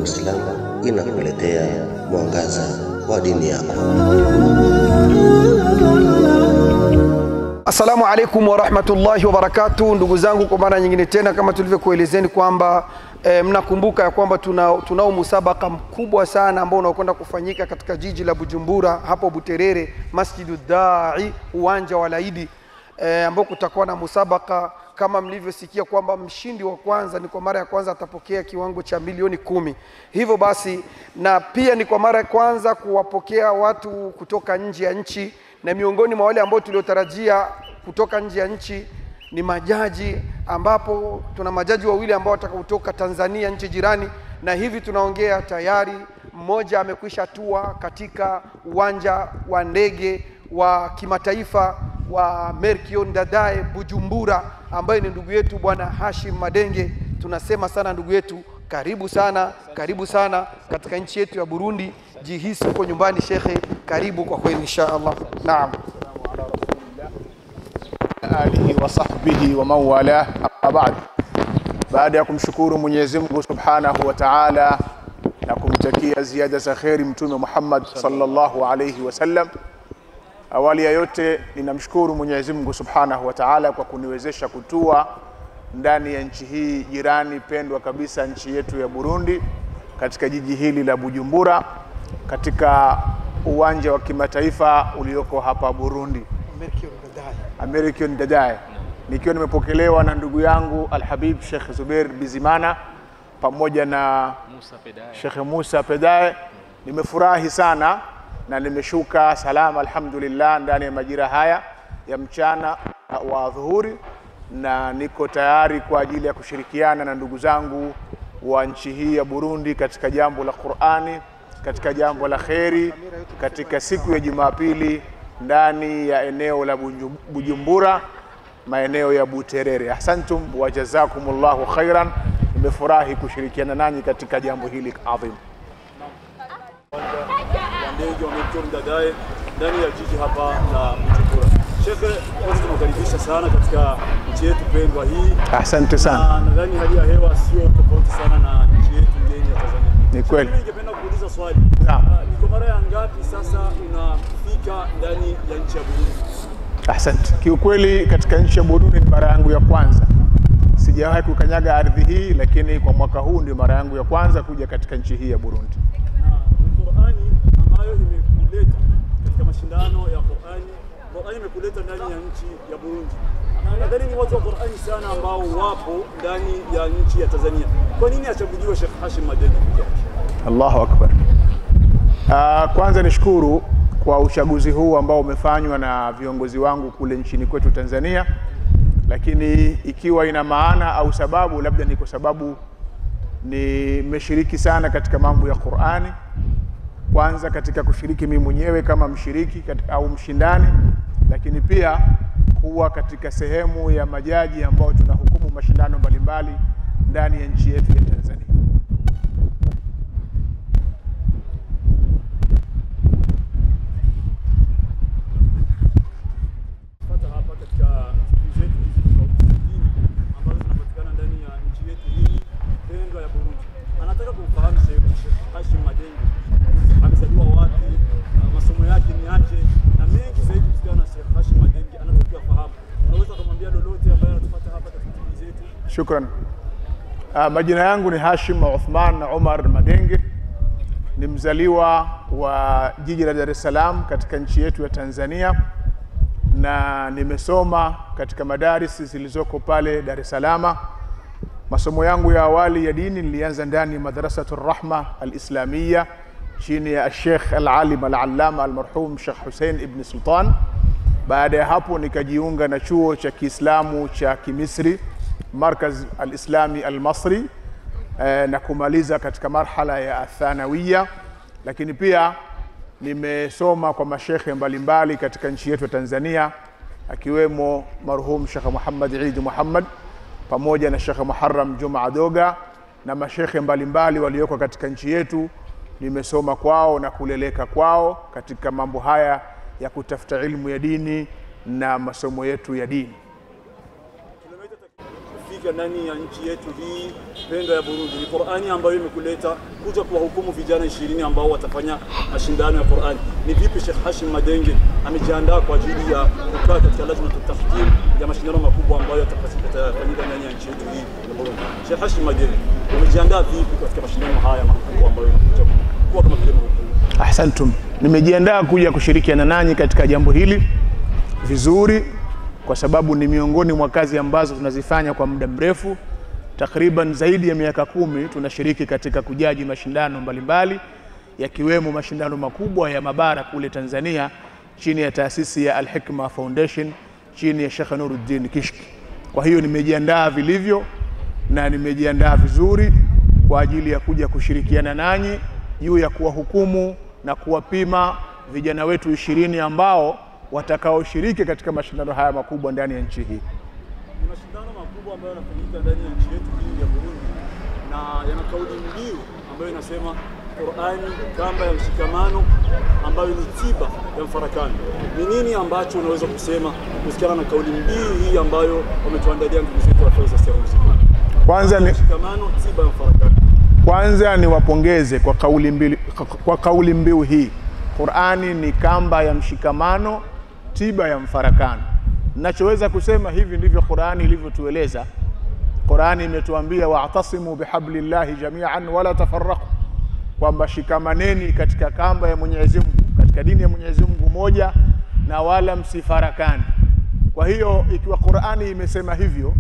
Uislamu inakuletea mwangaza wa dini yako. Assalamu alaikum wa rahmatullahi wa barakatuh. Ndugu zangu, kwa mara nyingine tena kama tulivyokuelezeni kwamba mnakumbuka ya kwamba tunao musabaka mkubwa sana ambao unakwenda kufanyika katika jiji la Bujumbura hapo Buterere, Masjidud Da'i, uwanja wa Laidi, ambao kutakuwa na musabaka kama mlivyosikia kwamba mshindi wa kwanza ni kwa mara ya kwanza atapokea kiwango cha milioni 10. Hivyo basi, na pia ni kwa mara ya kwanza kuwapokea watu kutoka nje ya nchi, na miongoni mwa wale ambao tuliotarajia kutoka nje ya nchi ni majaji, ambapo tuna majaji wawili ambao watakaotoka Tanzania, nchi jirani, na hivi tunaongea tayari mmoja amekwisha tua katika uwanja wa ndege wa kimataifa wa Melchior Ndadaye Bujumbura, ambaye ni ndugu yetu bwana Hashim Madenge. Tunasema sana ndugu yetu, karibu sana katika nchi yetu ya Burundi. Jihisi uko nyumbani shekhe, karibu kwa kweli inshallah. Naam. alihi wa sahbihi wa mawala. Ba'd, baada ya kumshukuru Mwenyezi Mungu Subhanahu wa Ta'ala na kumtakia ziada za khairi Mtume Muhammad sallallahu alayhi wasallam, awali ya yote ninamshukuru Mwenyezi Mungu Subhanahu wa Ta'ala kwa kuniwezesha kutua ndani ya nchi hii jirani pendwa kabisa, nchi yetu ya Burundi, katika jiji hili la Bujumbura, katika uwanja wa kimataifa ulioko hapa Burundi, Melchior Ndadaye, nikiwa nimepokelewa na ndugu yangu Al-Habib Sheikh Zubair Bizimana pamoja na Sheikh Musa Pedaye. Nimefurahi sana na nimeshuka salama alhamdulillah ndani ya majira haya ya mchana wa dhuhuri, na niko tayari kwa ajili ya kushirikiana na ndugu zangu wa nchi hii ya Burundi katika jambo la Qur'ani, katika jambo la khairi, katika siku ya Jumapili ndani ya eneo la Bujumbura, maeneo ya Buterere. Ahsantum wa jazakumullahu khairan. Nimefurahi kushirikiana nanyi katika jambo hili adhim. Ndege wa Melchior Ndadaye ndani ya jiji hapa la Bujumbura. Shekhe, kwanza tunakaribisha sana katika nchi yetu pendwa hii. Asante sana. Nadhani hali ya hewa sio tofauti sana na nchi yetu ngeni ya Tanzania. Ni kweli. Ningependa kuuliza swali. Ni kwa mara ya ngapi sasa unafika ndani ya nchi ya Burundi? Asante. Kiukweli katika nchi ya Burundi ni mara yangu ya kwanza. Sijawahi kukanyaga ardhi hii, lakini kwa mwaka huu ndio mara yangu ya kwanza kuja katika nchi hii ya Burundi. Na Qur'ani ambayo imekuleta katika mashindano ya Qur'ani imekuleta ndani ya nchi ya Burundi. Nadhani ni watu wa Qur'ani sana ambao wapo ndani ya nchi ya Tanzania. Kwa nini achaguliwe Sheikh Hashim Madenge? Allahu Akbar. Kwanza nishukuru kwa uchaguzi huu ambao umefanywa na viongozi wangu kule nchini kwetu Tanzania, lakini ikiwa ina maana au sababu, labda ni kwa sababu nimeshiriki sana katika mambo ya Qur'ani. Kwanza katika kushiriki mimi mwenyewe kama mshiriki au mshindani, lakini pia kuwa katika sehemu ya majaji ambao tunahukumu mashindano mbalimbali ndani ya nchi yetu ya Tanzania. Anataka kufahamu Sheikh Hashim Madenge amezaliwa wapi, masomo yake ni aje, na mengi zaidi kuhusiana na Sheikh Hashim Madenge anataka kufahamu. Unaweza kumwambia lolote ambaye anatufuata hapa katika TV zetu? Shukran. Majina yangu ni Hashim Uthman Umar Madenge. Ni mzaliwa wa jiji la Dar es Salaam katika nchi yetu ya Tanzania, na nimesoma katika madarisi zilizoko pale Dar es Salaam. Masomo yangu ya awali ya dini nilianza ndani ya Madrasatur Rahma al-Islamiyya chini ya Sheikh al-Alim al-Allama al-Marhum Sheikh Hussein ibn Sultan. Baada ya hapo nikajiunga na chuo cha Kiislamu cha Kimisri, Markaz al-Islami al-Masri, na kumaliza katika marhala ya athanawiyya. Lakini pia nimesoma kwa mashekhe mbalimbali katika nchi yetu ya Tanzania, akiwemo marhum Sheikh Muhammad Eid Muhammad pamoja na Sheikh Muharram Juma Doga na mashekhe mbalimbali walioko katika nchi yetu. Nimesoma kwao na kuleleka kwao katika mambo haya ya kutafuta ilmu ya dini na masomo yetu ya dini. kufanyika ndani ya nchi yetu hii pendwa ya Burundi. Ni Qur'ani ambayo imekuleta kuja kuwahukumu vijana 20 ambao watafanya mashindano ya Qur'ani. Ni vipi Sheikh Hashim Madenge amejiandaa kwa ajili ya kukaa katika lazima tutafkiri ya mashindano makubwa ambayo yatafanyika ndani ya nchi yetu hii ya Burundi? Sheikh Hashim Madenge, umejiandaa vipi katika mashindano haya makubwa ambayo yanakuja kuwa kama vile mkuu? Ahsantum. Nimejiandaa kuja kushirikiana nanyi katika jambo hili vizuri, kwa sababu ni miongoni mwa kazi ambazo tunazifanya kwa muda mrefu. Takriban zaidi ya miaka 10 tunashiriki katika kujaji mashindano mbalimbali, yakiwemo mashindano makubwa ya mabara kule Tanzania chini ya taasisi ya Al-Hikma Foundation chini ya Sheikh Nuruddin Kishki. Kwa hiyo nimejiandaa vilivyo na nimejiandaa vizuri kwa ajili ya kuja kushirikiana nanyi juu ya kuwahukumu na kuwapima vijana wetu 20 ambao watakaoshiriki katika mashindano haya makubwa ndani ya nchi hii. Ni mashindano makubwa ambayo yanafanyika ndani ya nchi yetu hii ya Burundi na yana kauli mbiu ambayo inasema Qur'ani kamba ya mshikamano ambayo ni tiba ya mfarakano. Ni nini ambacho unaweza kusema kuhusiana na kauli mbiu hii ambayo wametuandalia ndugu zetu wa Faiza Serusi? Kwanza ni mshikamano, tiba ya mfarakano. Kwanza ni wapongeze kwa kauli mbiu hii. Qur'ani ni kamba ya mshikamano, tiba ya mfarakano. Ninachoweza kusema hivi ndivyo Qur'ani ilivyotueleza. Qur'ani imetuambia wa'tasimu bihablillahi jami'an wala tafarraqu, kwamba shikamaneni katika kamba ya Mwenyezi Mungu, katika dini ya Mwenyezi Mungu moja, na wala msifarakani. Kwa hiyo ikiwa Qur'ani imesema hivyo,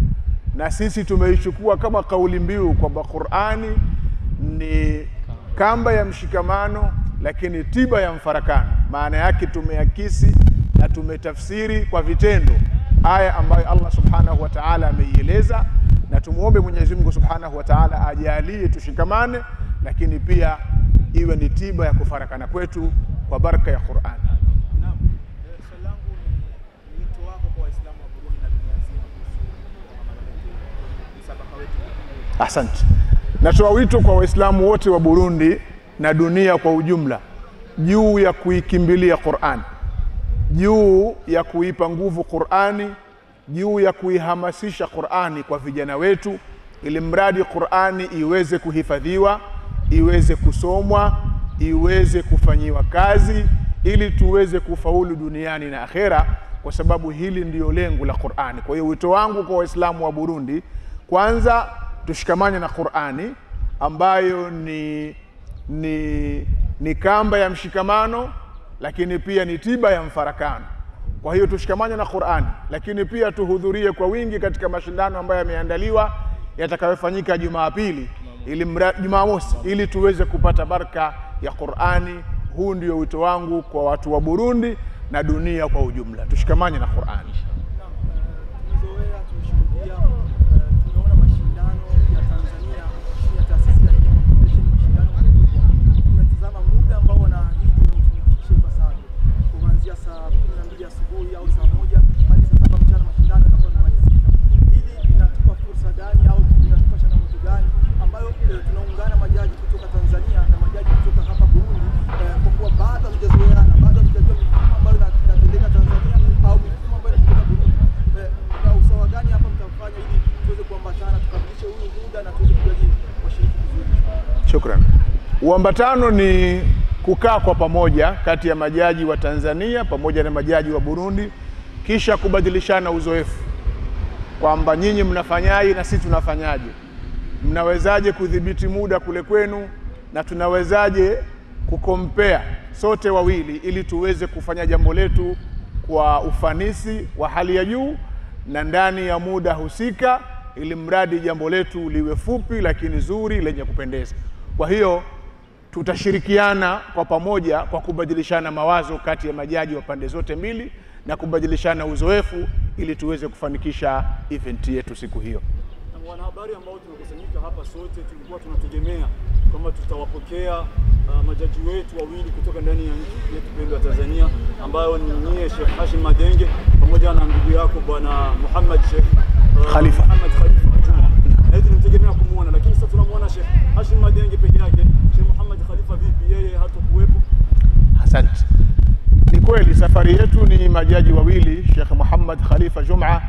na sisi tumeichukua kama kauli mbiu kwamba Qur'ani ni kamba ya mshikamano lakini tiba ya mfarakano, maana yake tumeakisi na tumetafsiri kwa vitendo aya ambayo Allah Subhanahu wa Ta'ala ameieleza, na tumuombe Mwenyezi Mungu Subhanahu wa Ta'ala ajalie tushikamane, lakini pia iwe ni tiba ya kufarakana kwetu kwa baraka ya Qur'an. Naam. Swali langu ni wito wako kwa Waislamu wa Burundi na dunia nzima kuhusu msabaka wetu. Asante. Natoa wito kwa Waislamu wote wa Burundi na dunia kwa ujumla juu ya kuikimbilia Qur'an, juu ya kuipa nguvu Qur'ani, juu ya kuihamasisha Qur'ani kwa vijana wetu, ili mradi Qur'ani iweze kuhifadhiwa, iweze kusomwa, iweze kufanyiwa kazi, ili tuweze kufaulu duniani na akhera, kwa sababu hili ndio lengo la Qur'ani. Kwa hiyo wito wangu kwa Waislamu wa Burundi, kwanza tushikamane na Qur'ani ambayo ni kamba ya mshikamano, lakini pia ni tiba ya mfarakano. Kwa hiyo tushikamane na Qur'ani, lakini pia tuhudhurie kwa wingi katika mashindano ambayo yameandaliwa yatakayofanyika Jumapili Jumamosi, ili tuweze kupata baraka ya Qur'ani. Huu ndio wito wangu kwa watu wa Burundi na dunia kwa ujumla. Tushikamane na Qur'ani. Tumezoea tumeshuhudia tumeona mashindano ya Tanzania chini ya taasisi ya Foundation, mashindano makubwa. Tunatazama muda ambao wanaahidi unatumikisha ipasavyo, kuanzia saa 12 asubuhi au saa 1 hadi saa 7 mchana mashindano yanakuwa yamemalizika. Hili linatupa fursa gani au linatupa changamoto gani ambayo tunaungana majaji kutoka Tanzania na majaji kutoka hapa Burundi, kwa kuwa bado hatujazoea na bado hatujajua mifumo ambayo inatendeka Tanzania au mifumo ambayo inatendeka Burundi. Na usawa gani hapa mtafanya ili tuweze kuambatana, tukamilishe huu muda na tuweze kujaji washiriki vizuri? Shukran. Uambatano ni kukaa kwa pamoja kati ya majaji wa Tanzania pamoja na majaji wa Burundi, kisha kubadilishana uzoefu kwamba nyinyi mnafanyaje na sisi tunafanyaje, mnawezaje kudhibiti muda kule kwenu na tunawezaje kukompea sote wawili, ili tuweze kufanya jambo letu kwa ufanisi wa hali ya juu na ndani ya muda husika, ili mradi jambo letu liwe fupi lakini zuri lenye kupendeza. Kwa hiyo tutashirikiana kwa pamoja kwa kubadilishana mawazo kati ya majaji wa pande zote mbili na kubadilishana uzoefu, ili tuweze kufanikisha event yetu siku hiyo. Na wanahabari ambao tumekusanyika hapa sote tulikuwa tunategemea kwamba tutawapokea majaji wetu wawili kutoka ndani ya nchi yetu pendwa Tanzania, ambayo ni nyie Sheikh Hashim Madenge pamoja na ndugu yako bwana Muhammad Sheikh Khalifa. Muhammad Khalifa. Na tunategemea kumuona, lakini sasa tunamuona Sheikh Hashim Madenge peke yake. Sheikh Muhammad Khalifa vipi, yeye hatakuwepo? Asante. Ni kweli safari yetu ni majaji wawili, Sheikh Muhammad Khalifa Juma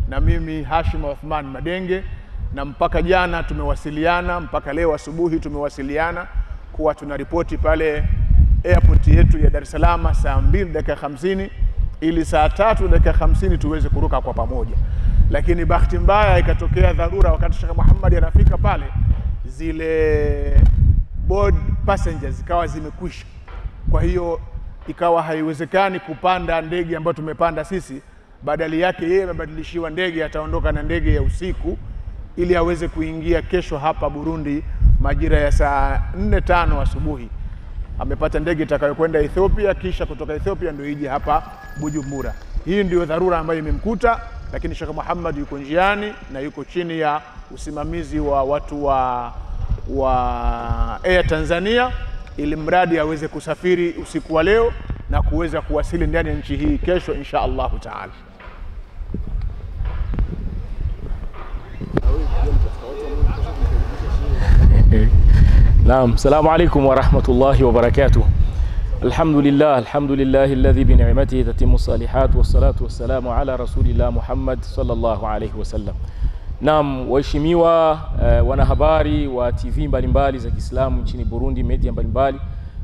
na mimi Hashim Uthman Madenge, na mpaka jana tumewasiliana, mpaka leo asubuhi tumewasiliana kuwa tunaripoti pale airport yetu ya Dar es Salaam saa 2:50 ili saa 3:50 tuweze kuruka kwa pamoja. Lakini bahati mbaya ikatokea dharura wakati Sheikh Muhammad anafika pale, zile board passengers zikawa zimekwisha. Kwa hiyo ikawa haiwezekani kupanda ndege ambayo tumepanda sisi, badali yake yeye amebadilishiwa ndege, ataondoka na ndege ya usiku ili aweze kuingia kesho hapa Burundi majira ya saa 4:05 asubuhi. Amepata ndege itakayokwenda Ethiopia, kisha kutoka Ethiopia ndio ije hapa Bujumbura. Hii ndio dharura ambayo imemkuta, lakini Sheikh Muhammad yuko njiani na yuko chini ya usimamizi wa watu wa Air Tanzania ili mradi aweze kusafiri usiku wa leo na kuweza kuwasili ndani ya nchi hii kesho insha Allah taala. نعم السلام عليكم ورحمة الله وبركاته. الحمد لله الذي بنعمته تتم الصالحات والصلاة والسلام على رسول الله محمد صلى الله عليه وسلم. Naam, waheshimiwa wanahabari wa TV mbalimbali za Kiislamu nchini Burundi, media mbalimbali,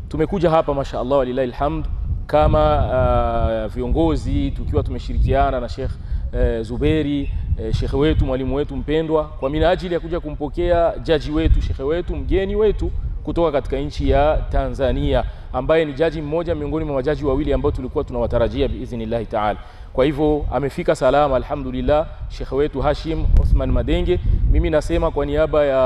tumekuja hapa mashaallah walillahi alhamd kama viongozi tukiwa tumeshirikiana na Sheikh Zuberi, Sheikh wetu, mwalimu wetu mpendwa, kwa minajili ya kuja kumpokea jaji wetu, Sheikh wetu, mgeni wetu kutoka katika nchi ya Tanzania, ambaye ni jaji mmoja miongoni mwa majaji wawili ambao tulikuwa tunawatarajia biidhnillah taala. Kwa hivyo amefika salama alhamdulillah, Sheikh wetu Hashim Othman Madenge. Mimi nasema kwa niaba ya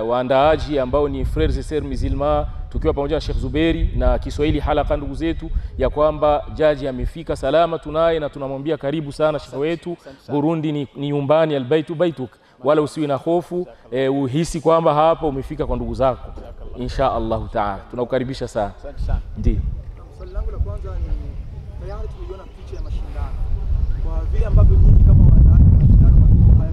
waandaaji ambao ni Frères et Sœurs Musulmans, tukiwa pamoja na Sheikh Zuberi na Kiswahili halaka ndugu zetu, ya kwamba jaji amefika salama, tunaye na tunamwambia karibu sana Sheikh wetu. Burundi ni nyumbani, albaitu baituk, wala usiwe na hofu, uhisi kwamba hapa umefika kwa ndugu zako insha Allah taala. Tunakukaribisha sana. Ndio. Swali langu la kwanza ni tayari tuliona picha ya mashindano. Kwa vile ambavyo nyinyi kama waandaaji wa mashindano haya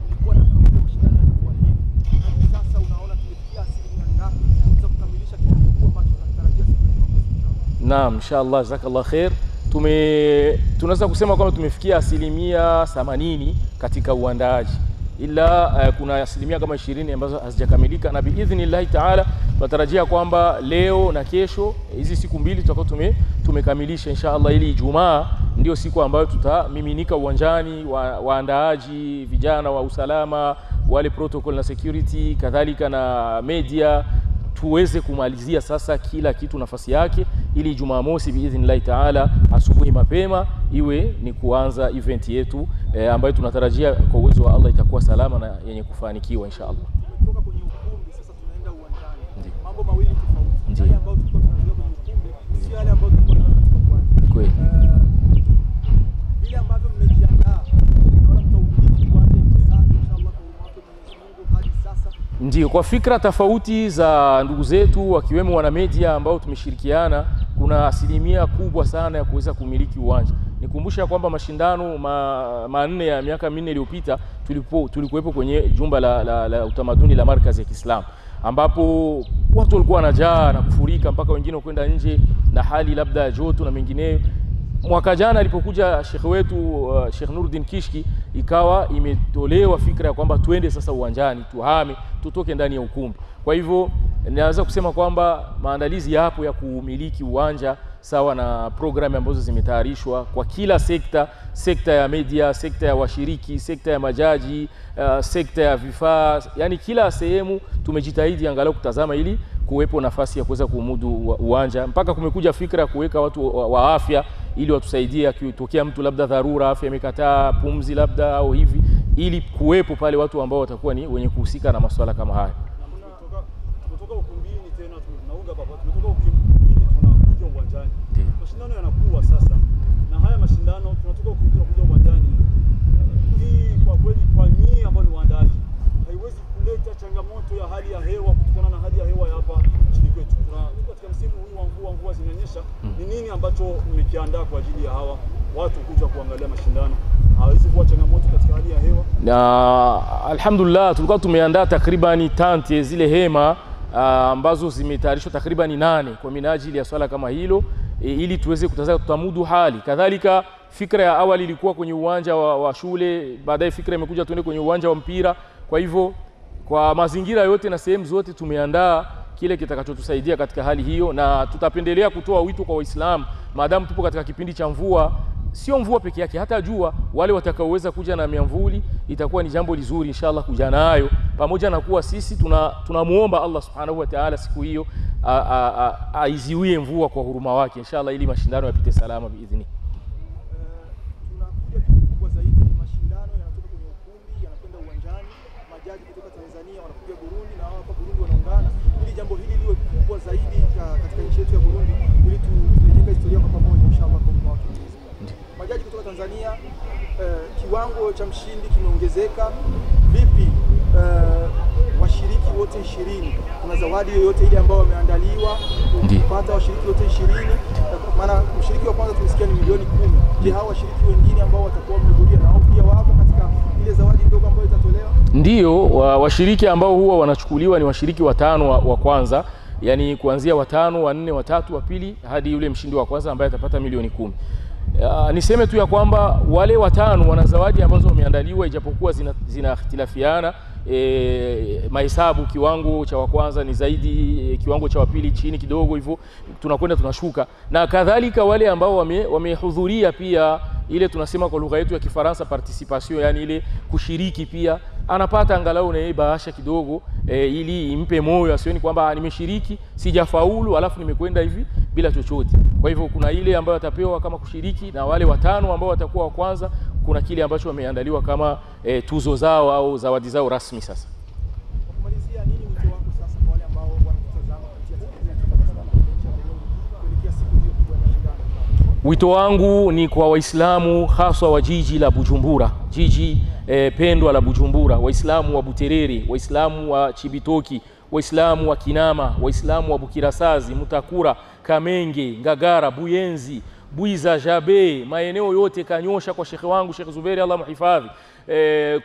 ilikuwa na mashindano yatakuwa hivi. Hadi sasa unaona tumefikia asilimia ngapi za kukamilisha kitu kikubwa ambacho tunatarajia siku ya Jumamosi? Naam, inshallah jazakallah khair. Tunaweza kusema kwamba tumefikia asilimia 80 katika uandaaji, ila kuna asilimia kama 20 ambazo hazijakamilika, na biidhnillah taala tunatarajia kwamba leo na kesho, hizi siku mbili tutakuwa tumekamilisha inshallah, ili Ijumaa ndio siku ambayo tutamiminika uwanjani waandaaji, vijana wa usalama, wale protocol na security, kadhalika na media, tuweze kumalizia sasa kila kitu nafasi yake, ili Jumamosi biidhnillah taala asubuhi mapema iwe ni kuanza event yetu ambayo tunatarajia kwa uwezo wa Allah itakuwa salama na yenye kufanikiwa inshallah. Kutoka kwenye ukumbi sasa tunaenda uwanjani. Mambo mawili tofauti. Yale ambayo tulikuwa tunazoea kwenye ukumbi, si yale ambayo tulikuwa tunaona katika uwanja. Kweli. Vile ambavyo mmejiandaa, naona mtaumiliki uwanja sana inshallah kwa uwezo wa Mwenyezi Mungu hadi sasa. Ndio, kwa fikra tofauti za ndugu zetu wakiwemo wana media ambao tumeshirikiana, kuna asilimia kubwa sana ya kuweza kumiliki uwanja. Nikumbusha kwamba mashindano manne ya miaka 4 iliyopita tulikuwepo kwenye jumba la utamaduni la Markazi ya Kiislamu, ambapo watu walikuwa wanajaa na kufurika mpaka wengine kwenda nje na hali labda joto na mengineyo. Mwaka jana alipokuja Sheikh wetu Sheikh Nuruddin Kishki, ikawa imetolewa fikra ya kwamba tuende sasa uwanjani, tuhame, tutoke ndani ya ukumbi. Kwa hivyo naweza kusema kwamba maandalizi yapo ya kumiliki uwanja sawa na programu ambazo zimetayarishwa kwa kila sekta ya media, sekta ya washiriki, sekta ya majaji, sekta ya vifaa, yani kila sehemu tumejitahidi angalau kutazama ili kuwepo nafasi ya kuweza kumudu uwanja. Mpaka kumekuja fikra kuweka watu wa afya ili watusaidie akitokea mtu labda dharura, afya imekataa pumzi labda au hivi, ili kuwepo pale watu ambao watakuwa ni wenye kuhusika na masuala kama haya. Tumetoka ukumbini tena tunaunga baba, tumetoka ukumbini tunakuja uwanjani. Mashindano yanakuwa sasa, na haya mashindano tunatoka ukumbini tunakuja uwanjani. Hii kwa kweli kwa nyinyi ambao ni waandaaji haiwezi kuleta changamoto ya hali ya hewa, kutokana na hali ya hewa ya hapa nchini kwetu. Katika msimu huu wa mvua zinanyesha, ni nini ambacho mmekiandaa kwa ajili ya hawa watu kuja kuangalia mashindano? Hawezi kuwa changamoto katika hali ya hewa? Na alhamdulillah tulikuwa tumeandaa takribani tante zile hema ambazo zimetayarishwa takribani 8 kwa minajili ya swala kama hilo, ili tuweze kutazama tutamudu hali. Kadhalika fikra ya awali ilikuwa kwenye uwanja wa shule, baadaye fikra imekuja tuende kwenye uwanja wa mpira. Kwa hivyo kwa mazingira yote na sehemu zote tumeandaa kile kitakachotusaidia katika hali hiyo, na tutapendelea kutoa wito kwa Waislamu maadamu tupo katika kipindi cha mvua. Sio mvua peke yake, hata jua, wale watakaoweza kuja na miamvuli itakuwa ni jambo lizuri inshallah kuja nayo, pamoja na kuwa sisi tunamuomba Allah subhanahu wa ta'ala siku hiyo aiziwie mvua kwa huruma wake inshallah, ili mashindano yapite salama biidhni. Tunakuja kitu kubwa zaidi, mashindano yanatoka kwenye ukumbi yanakwenda uwanjani, majaji kutoka Tanzania wanakuja Burundi na hapa Burundi wanaungana, ili jambo hili liwe kubwa zaidi katika nchi yetu ya Burundi, ili tujenge historia kwa pamoja inshallah kwa mwaka huu. Majaji kutoka Tanzania, kiwango cha mshindi kimeongezeka vipi? Washiriki wote 20, kuna zawadi yoyote ile ambayo wameandaliwa kupata washiriki wote 20? Maana mshiriki wa kwanza tulisikia ni milioni 10. Je, hao washiriki wengine ambao watakuwa wamehudhuria nao pia wapo katika ile zawadi ndogo ambayo itatolewa? Ndio, washiriki ambao huwa wanachukuliwa ni washiriki watano wa kwanza, yani kuanzia watano, wanne, watatu, wa pili hadi yule mshindi wa kwanza ambaye atapata milioni 10. Niseme tu ya kwamba wale watano wana zawadi ambazo wameandaliwa, ijapokuwa zinahitilafiana mahesabu. Kiwango cha wa kwanza ni zaidi, kiwango cha wa pili chini kidogo, hivyo tunakwenda tunashuka. Na kadhalika wale ambao wamehudhuria pia, ile tunasema kwa lugha yetu ya Kifaransa participation, yani ile kushiriki, pia anapata angalau na bahasha kidogo, ili impe moyo, asioni kwamba nimeshiriki sijafaulu alafu nimekwenda hivi bila chochote. Kwa hivyo kuna ile ambayo atapewa kama kushiriki, na wale watano ambao watakuwa wa kwanza kuna kile ambacho wameandaliwa kama tuzo zao au zawadi zao rasmi. Sasa kwa kumalizia, nini wito wako sasa kwa wale ambao wanatazama kuelekea siku hiyo kubwa ya mashindano? Wito wangu ni kwa Waislamu hasa wa jiji la Bujumbura, jiji pendwa la Bujumbura, Waislamu wa Buterere, Waislamu wa Chibitoki, Waislamu wa Kinama, Waislamu wa Bukirasazi, Mutakura, Kamenge, Ngagara, Buyenzi, Buiza, Jabe, maeneo yote Kanyosha kwa shekhe wangu Sheikh Zuberi Allah muhifadhi,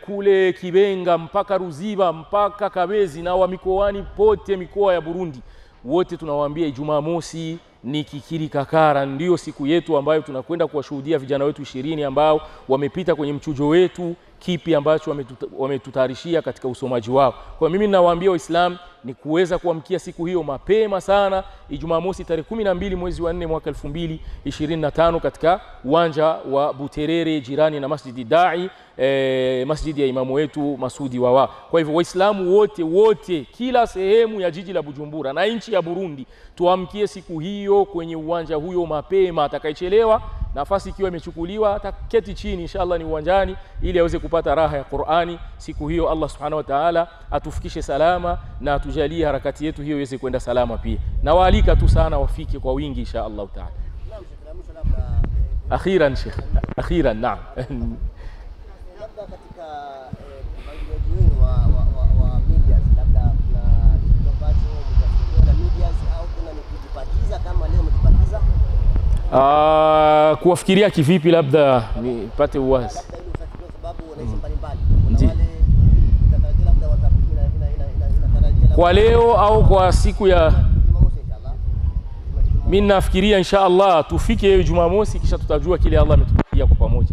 kule Kibenga mpaka Ruziba mpaka Kabezi na wa mikoani pote, mikoa ya Burundi wote tunawaambia Ijumaa mosi ni Kikiri Kakara, ndio siku yetu ambayo tunakwenda kuwashuhudia vijana wetu 20 ambao wamepita kwenye mchujo wetu, kipi ambacho wametutayarishia katika usomaji wao. Kwa mimi ninawaambia Waislamu ni kuweza kuamkia siku hiyo mapema sana, Ijumaa mosi tarehe 12 mwezi wa 4 mwaka 2025 katika uwanja wa Buterere jirani na Masjidi Dai, masjidi ya imamu wetu Masudi Wawa. Kwa hivyo Waislamu wote kila sehemu ya jiji la Bujumbura na nchi ya Burundi tuamkie siku hiyo kwenye uwanja huyo mapema. Atakayechelewa nafasi ikiwa imechukuliwa ataketi chini inshallah ni uwanjani, ili aweze kupata raha ya Qur'ani siku hiyo. Allah subhanahu wa ta'ala atufikishe salama na atujalie harakati yetu hiyo iweze kwenda salama pia. Na waalika tu sana wafike kwa wingi inshallah ta'ala. Akhiran Sheikh, akhiran naam. Labda katika mpangilio wa media, labda kuna kitu ambacho mtafikiria na media au kuna ni kujipakiza kama leo mtajipakiza? Kuwafikiria kivipi labda nipate uwazi? Kwa sababu wanaishi mbalimbali. Ndiyo. Labda watatarajia Kwa leo au kwa siku ya mimi nafikiria inshallah tufike hiyo Jumamosi, kisha tutajua kile Allah ametupatia kwa pamoja.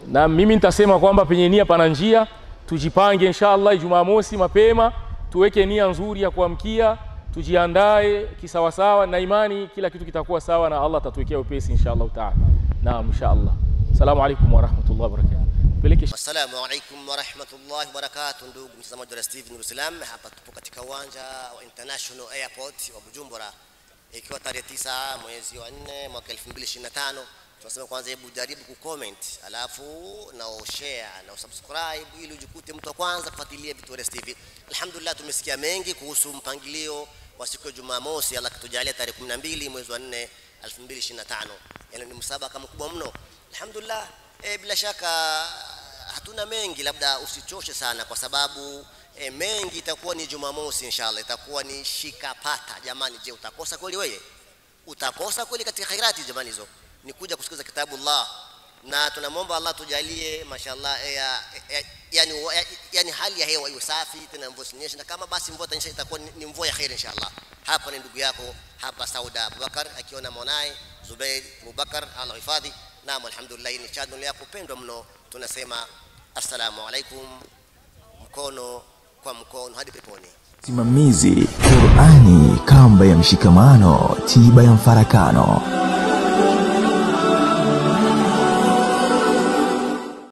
Na mimi nitasema kwamba penye nia pana njia, tujipange inshallah Jumamosi mapema, tuweke nia nzuri ya kuamkia, tujiandae kisawasawa na imani kila kitu kitakuwa sawa na Allah atatuwekea upesi inshallah taala. Naam inshallah. Assalamu alaykum wa rahmatullahi wa barakatuh. Assalamu alaykum wa rahmatullahi wa barakatuh. Ndugu mtazamaji wa Steve Nuru Islam, hapa tupo katika uwanja wa International Airport wa Bujumbura, ikiwa tarehe 9 mwezi wa 4 mwaka 2025. Tunasema kwanza hebu jaribu kucomment, alafu na share na subscribe ili ujikute mtu wa kwanza kufuatilia Vitores TV. Alhamdulillah tumesikia mengi kuhusu mpangilio wa siku ya Jumamosi, Allah kutujalia tarehe 12 mwezi wa 4 2025. Yaani ni msabaka mkubwa mno. Alhamdulillah, bila shaka hatuna mengi, labda usichoshe sana kwa sababu mengi itakuwa ni Jumamosi inshallah, itakuwa ni shikapata. Jamani, je, utakosa kweli wewe? Utakosa kweli katika khairati jamani hizo? Ni kuja kusikiza kitabu Allah, na tunamwomba Allah tujalie mashallah yani hali ya hewa iwe safi, tena mvua isinyeshe, na kama basi mvua itanyesha itakuwa ni mvua ya khair inshallah. Hapa ni ndugu yako hapa Sauda Abubakar akiwa na mwanae Zubair Abubakar, Allah hifadhi. Naam, alhamdulillah, ni channel ya kupendwa mno. Tunasema assalamu alaikum, mkono kwa mkono hadi peponi. Simamizi Qur'ani, kamba ya mshikamano, tiba ya mfarakano.